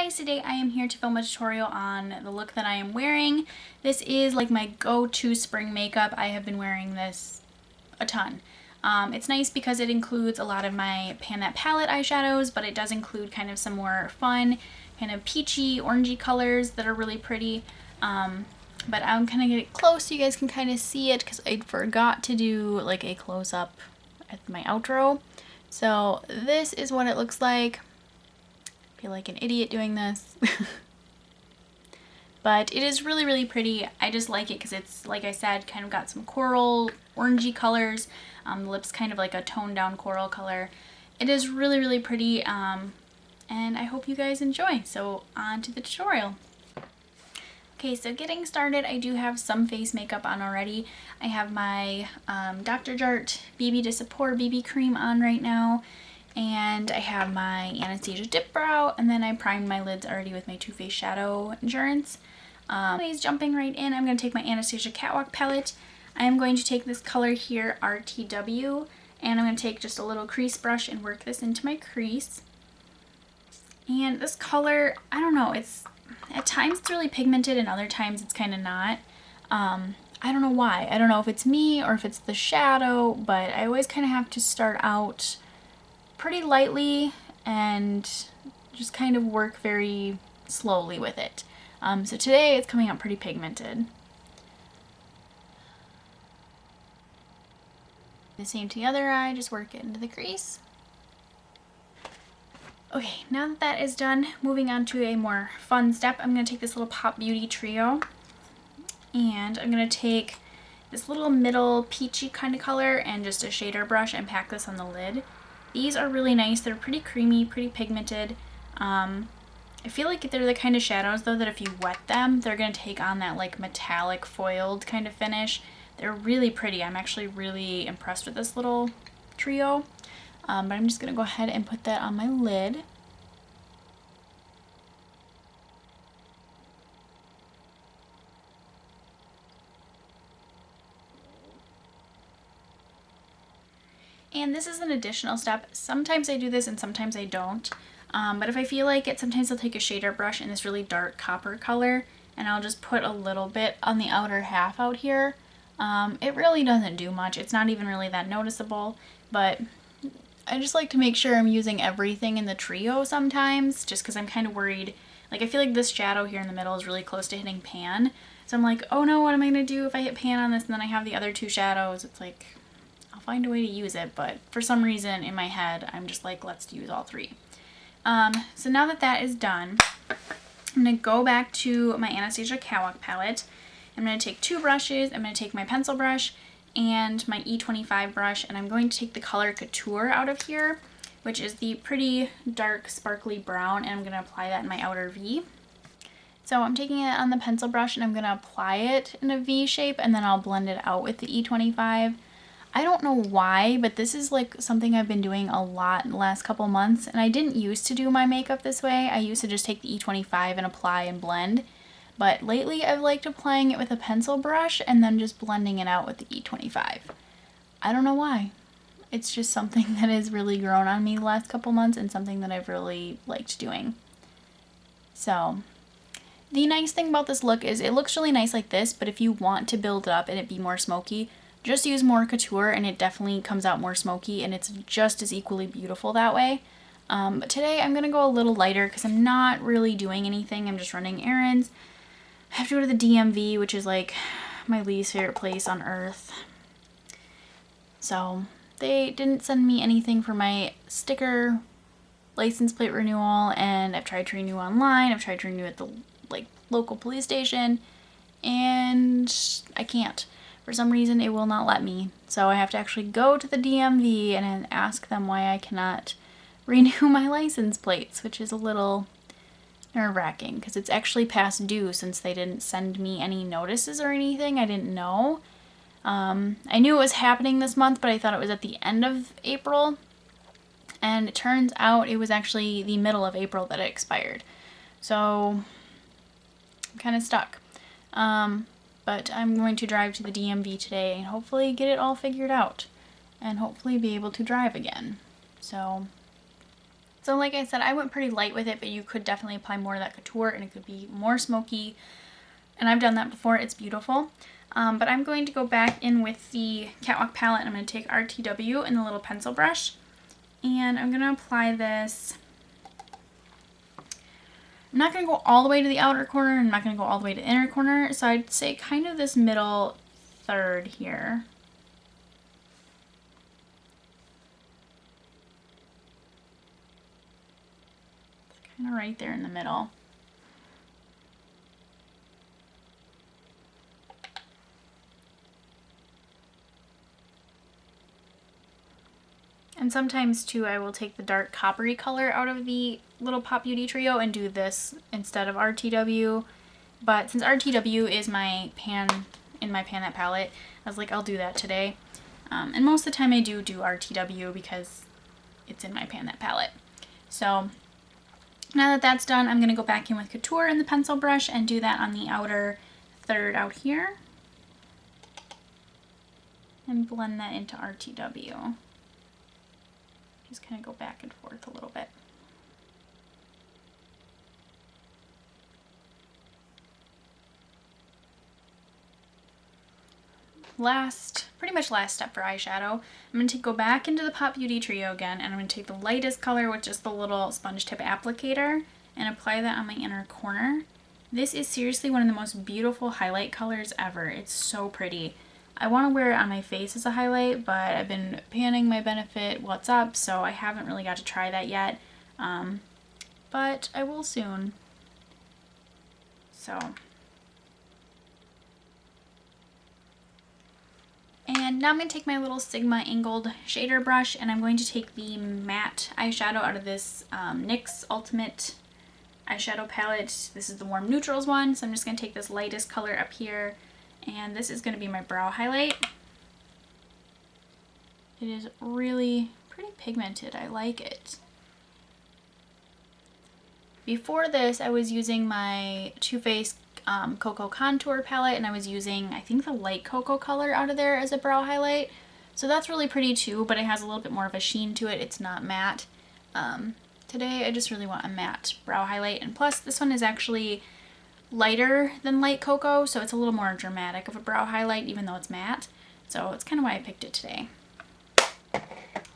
guys, today I am here to film a tutorial on the look that I am wearing. This is like my go-to spring makeup. I have been wearing this a ton. It's nice because it includes a lot of my Pan That Palette eyeshadows, but it does include kind of some more fun, kind of peachy, orangey colors that are really pretty. But I'm kind of get it close so you guys can kind of see it because I forgot to do like a close-up at my outro. So this is what it looks like. I feel like an idiot doing this. But it is really, really pretty. I just like it because it's, like I said, kind of got some coral, orangey colors. The lips kind of like a toned down coral color. It is really, really pretty, and I hope you guys enjoy. So on to the tutorial. Okay, so getting started, I do have some face makeup on already. I have my Dr.Jart BB Dis-a-pore BB cream on right now. And I have my Anastasia Dipbrow, and then I primed my lids already with my Too Faced Shadow Endurance. Anyways, jumping right in, I'm going to take my Anastasia Catwalk palette. I am going to take this color here, RTW, and I'm going to take just a little crease brush and work this into my crease. And this color, I don't know, it's at times it's really pigmented and other times it's kind of not. I don't know why. I don't know if it's me or if it's the shadow, but I always kind of have to start out pretty lightly and just kind of work very slowly with it. So today it's coming out pretty pigmented. The same to the other eye, just work it into the crease. Okay, now that that is done, moving on to a more fun step, I'm going to take this little Pop Beauty trio and I'm going to take this little middle peachy kind of color and just a shader brush and pack this on the lid. These are really nice. They're pretty creamy, pretty pigmented. I feel like they're the kind of shadows though that if you wet them, they're going to take on that like metallic foiled kind of finish. They're really pretty. I'm actually really impressed with this little trio. But I'm just going to go ahead and put that on my lid. And this is an additional step. Sometimes I do this and sometimes I don't. But if I feel like it, sometimes I'll take a shader brush in this really dark copper color and I'll just put a little bit on the outer half out here. It really doesn't do much. It's not even really that noticeable, but I just like to make sure I'm using everything in the trio sometimes, just because I'm kind of worried. Like, I feel like this shadow here in the middle is really close to hitting pan. So I'm like, oh no, what am I going to do if I hit pan on this and then I have the other two shadows? It's like, I'll find a way to use it, but for some reason in my head, I'm just like, let's use all three. So now that that is done, I'm going to go back to my Anastasia Catwalk palette. I'm going to take two brushes. I'm going to take my pencil brush and my E25 brush, and I'm going to take the color Couture out of here, which is the pretty dark sparkly brown, and I'm going to apply that in my outer V. So I'm taking it on the pencil brush and I'm going to apply it in a V shape, and then I'll blend it out with the E25. I don't know why, but this is like something I've been doing a lot in the last couple months, and I didn't used to do my makeup this way. I used to just take the E25 and apply and blend. But lately I've liked applying it with a pencil brush and then just blending it out with the E25. I don't know why. It's just something that has really grown on me the last couple months and something that I've really liked doing. So the nice thing about this look is it looks really nice like this, but if you want to build it up and it be more smoky, just use more Couture and it definitely comes out more smoky and it's just as equally beautiful that way. But today I'm going to go a little lighter because I'm not really doing anything. I'm just running errands. I have to go to the DMV, which is like my least favorite place on earth. So they didn't send me anything for my sticker license plate renewal, and I've tried to renew online. I've tried to renew at the like local police station, and I can't. For some reason, it will not let me. So I have to actually go to the DMV and ask them why I cannot renew my license plates, which is a little nerve-wracking because it's actually past due since they didn't send me any notices or anything. I didn't know. I knew it was happening this month, but I thought it was at the end of April, and it turns out it was actually the middle of April that it expired. So I'm kind of stuck. But I'm going to drive to the DMV today and hopefully get it all figured out and hopefully be able to drive again. So So like I said, I went pretty light with it, but you could definitely apply more of that Couture and it could be more smoky. And I've done that before. It's beautiful. But I'm going to go back in with the Catwalk palette and I'm going to take RTW and the little pencil brush. And I'm going to apply this. I'm not going to go all the way to the outer corner. I'm not going to go all the way to the inner corner. So I'd say kind of this middle third here. It's kind of right there in the middle. And sometimes too I will take the dark coppery color out of the little Pop Beauty trio and do this instead of RTW. But since RTW is my pan in my Pan That palette, I was like, I'll do that today. And most of the time I do RTW because it's in my Pan That palette. So now that that's done, I'm going to go back in with Couture and the pencil brush and do that on the outer third out here. And blend that into RTW. Just kind of go back and forth a little bit. Pretty much last step for eyeshadow. I'm going to go back into the Pop Beauty trio again and I'm going to take the lightest color with just the little sponge tip applicator and apply that on my inner corner. This is seriously one of the most beautiful highlight colors ever. It's so pretty. I want to wear it on my face as a highlight, but I've been panning my Benefit What's Up, so I haven't really got to try that yet. But I will soon. So. And now I'm going to take my little Sigma angled shader brush and I'm going to take the matte eyeshadow out of this NYX Ultimate eyeshadow palette. This is the Warm Neutrals one, so I'm just going to take this lightest color up here. And this is going to be my brow highlight. It is really pretty pigmented. I like it. Before this, I was using my Too Faced Cocoa Contour palette, and I was using, I think, the light cocoa color out of there as a brow highlight. So that's really pretty too, but it has a little bit more of a sheen to it. It's not matte. Today, I just really want a matte brow highlight. And plus, this one is actually lighter than light cocoa, so it's a little more dramatic of a brow highlight even though it's matte. So it's kind of why I picked it today.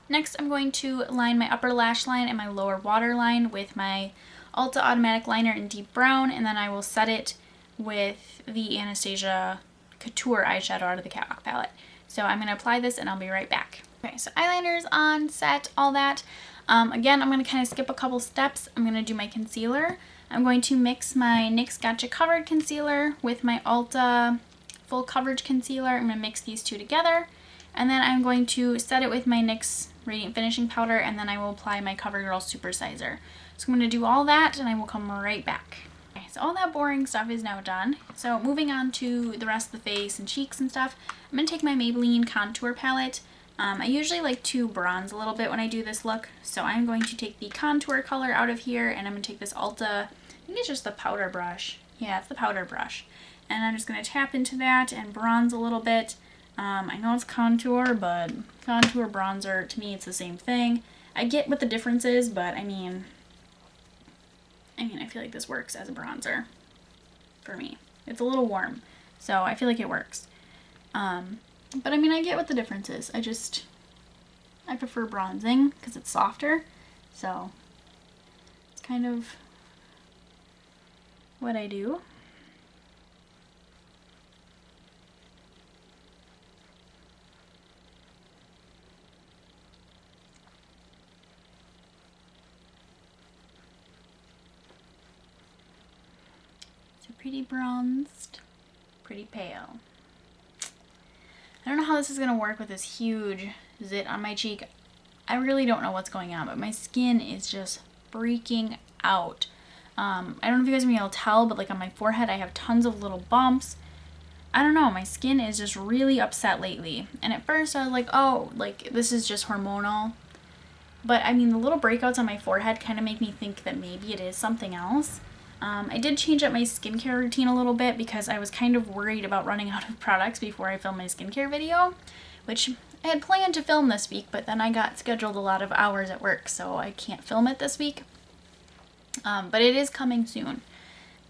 Next I'm going to line my upper lash line and my lower waterline with my Ulta Automatic Liner in Deep Brown, and then I will set it with the Anastasia Couture eyeshadow out of the Catwalk palette. So I'm going to apply this and I'll be right back. Okay, so eyeliner's on, set, all that. Again, I'm going to kind of skip a couple steps. I'm going to do my concealer. I'm going to mix my NYX Gotcha Covered Concealer with my Ulta Full Coverage Concealer. I'm going to mix these two together. And then I'm going to set it with my NYX Radiant Finishing Powder, and then I will apply my CoverGirl Super Sizer. So I'm going to do all that, and I will come right back. Okay, so all that boring stuff is now done. So moving on to the rest of the face and cheeks and stuff, I'm going to take my Maybelline Contour Palette. I usually like to bronze a little bit when I do this look, so I'm going to take the contour color out of here, and I'm going to take this Ulta, I think it's just the powder brush. Yeah, it's the powder brush. And I'm just going to tap into that and bronze a little bit. I know it's contour, but contour, bronzer, to me it's the same thing. I get what the difference is, but I mean, I feel like this works as a bronzer for me. It's a little warm, so I feel like it works. But I mean, I get what the difference is. I prefer bronzing because it's softer. So it's kind of what I do. So pretty bronzed, pretty pale. I don't know how this is going to work with this huge zit on my cheek. I really don't know what's going on, but my skin is just freaking out. I don't know if you guys are going to be able to tell, but like on my forehead I have tons of little bumps. I don't know, my skin is just really upset lately. And at first I was like, oh, like this is just hormonal. But I mean, the little breakouts on my forehead kind of make me think that maybe it is something else. I did change up my skincare routine a little bit because I was kind of worried about running out of products before I filmed my skincare video, which I had planned to film this week, but then I got scheduled a lot of hours at work, so I can't film it this week. But it is coming soon.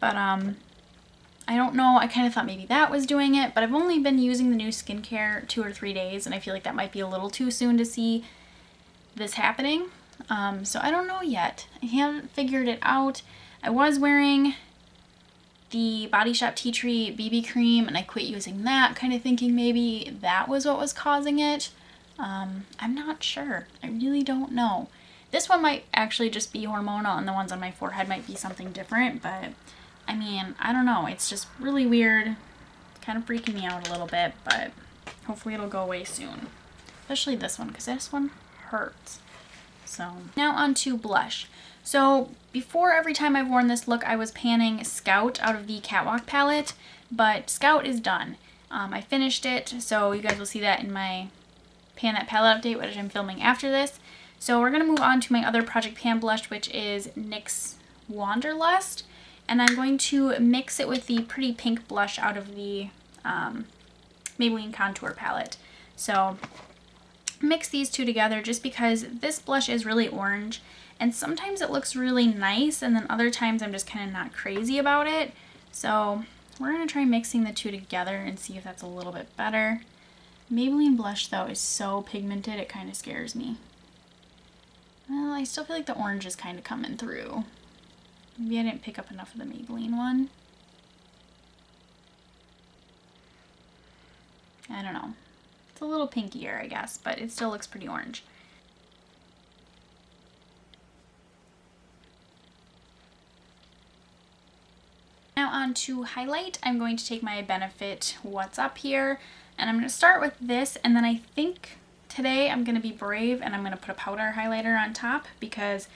But I don't know, I kind of thought maybe that was doing it, but I've only been using the new skincare 2 or 3 days, and I feel like that might be a little too soon to see this happening. So I don't know yet. I haven't figured it out. I was wearing the Body Shop Tea Tree BB cream, and I quit using that, kind of thinking maybe that was what was causing it. I'm not sure. I really don't know. This one might actually just be hormonal, and the ones on my forehead might be something different, but I mean, I don't know. It's just really weird. Kind of freaking me out a little bit, but hopefully it'll go away soon. Especially this one, because this one hurts. So now on to blush. So before, every time I've worn this look, I was panning Scout out of the Catwalk palette, but Scout is done. I finished it, so you guys will see that in my Pan That Palette update, which I'm filming after this. So we're going to move on to my other Project Pan blush, which is NYX's Wanderlust, and I'm going to mix it with the Pretty Pink blush out of the Maybelline Contour palette. So mix these two together just because this blush is really orange, and sometimes it looks really nice, and then other times I'm just kind of not crazy about it. So we're going to try mixing the two together and see if that's a little bit better. Maybelline blush, though, is so pigmented, it kind of scares me. Well, I still feel like the orange is kind of coming through. Maybe I didn't pick up enough of the Maybelline one. I don't know. It's a little pinkier, I guess, but it still looks pretty orange. Now on to highlight. I'm going to take my Benefit What's Up here, and I'm going to start with this, and then I think today I'm going to be brave and I'm going to put a powder highlighter on top because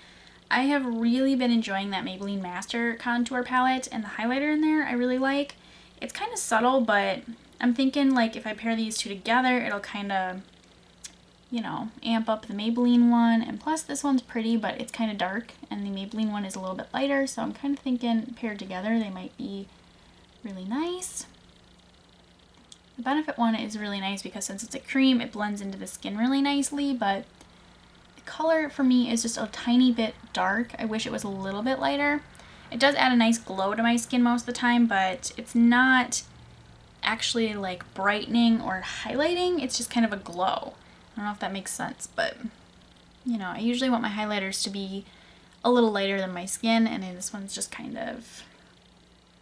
I have really been enjoying that Maybelline Master Contour palette, and the highlighter in there I really like. It's kind of subtle, but I'm thinking like if I pair these two together, it'll kind of, you know, amp up the Maybelline one. And plus this one's pretty, but it's kind of dark, and the Maybelline one is a little bit lighter, so I'm kind of thinking paired together they might be really nice. The Benefit one is really nice because since it's a cream, it blends into the skin really nicely, but the color for me is just a tiny bit dark. I wish it was a little bit lighter. It does add a nice glow to my skin most of the time, but it's not actually like brightening or highlighting. It's just kind of a glow. I don't know if that makes sense, but you know, I usually want my highlighters to be a little lighter than my skin, and this one's just kind of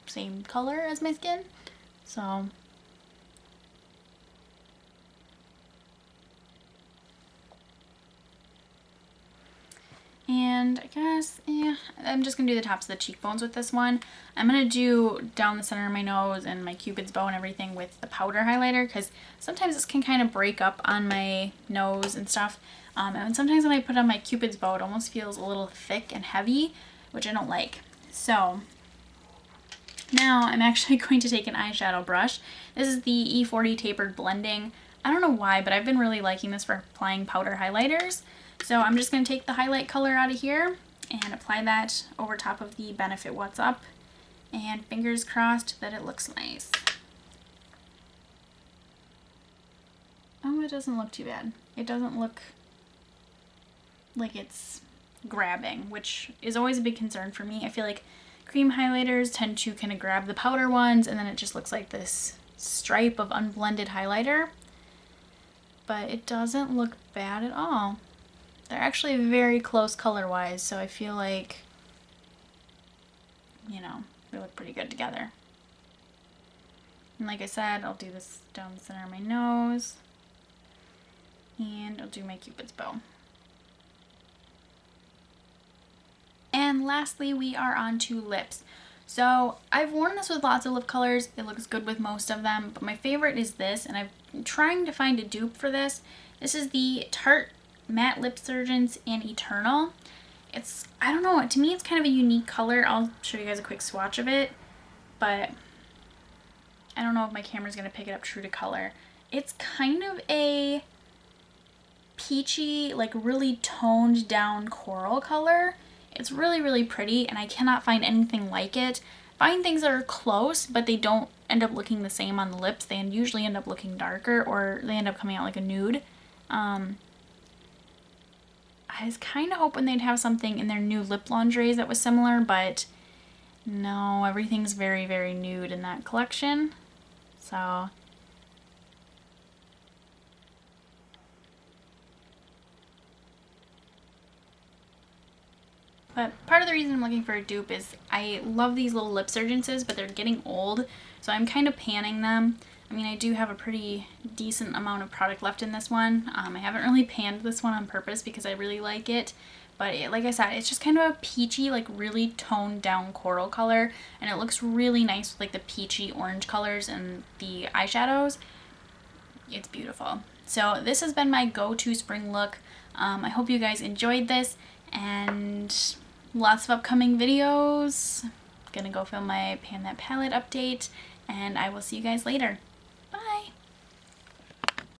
same color as my skin. So and I guess, yeah, I'm just going to do the tops of the cheekbones with this one. I'm going to do down the center of my nose and my cupid's bow and everything with the powder highlighter because sometimes this can kind of break up on my nose and stuff. And sometimes when I put on my cupid's bow, it almost feels a little thick and heavy, which I don't like. So now I'm actually going to take an eyeshadow brush. This is the E40 Tapered Blending. I don't know why, but I've been really liking this for applying powder highlighters. So I'm just going to take the highlight color out of here and apply that over top of the Benefit What's Up, and fingers crossed that it looks nice. Oh, it doesn't look too bad. It doesn't look like it's grabbing, which is always a big concern for me. I feel like cream highlighters tend to kind of grab the powder ones, and then it just looks like this stripe of unblended highlighter. But it doesn't look bad at all. They're actually very close color-wise, so I feel like, you know, they look pretty good together. And like I said, I'll do this down the center of my nose, and I'll do my cupid's bow. And lastly, we are on to lips. So I've worn this with lots of lip colors. It looks good with most of them, but my favorite is this, and I'm trying to find a dupe for this. This is the Tarte Matte Lip Surgence in Eternal. It's, I don't know, to me it's kind of a unique color. I'll show you guys a quick swatch of it, but I don't know if my camera's going to pick it up true to color. It's kind of a peachy, like really toned down coral color. It's really, really pretty, and I cannot find anything like it. I find things that are close, but they don't end up looking the same on the lips. They usually end up looking darker, or they end up coming out like a nude. I was kind of hoping they'd have something in their new lip lingeries that was similar, but no, everything's very, very nude in that collection. So but part of the reason I'm looking for a dupe is I love these little lip Surgences, but they're getting old, so I'm kind of panning them. I mean, I do have a pretty decent amount of product left in this one. I haven't really panned this one on purpose because I really like it, but like I said, it's just kind of a peachy, like really toned down coral color, and it looks really nice with like the peachy orange colors and the eyeshadows. It's beautiful. So this has been my go-to spring look. I hope you guys enjoyed this, and lots of upcoming videos. Gonna go film my Pan That Palette update, and I will see you guys later.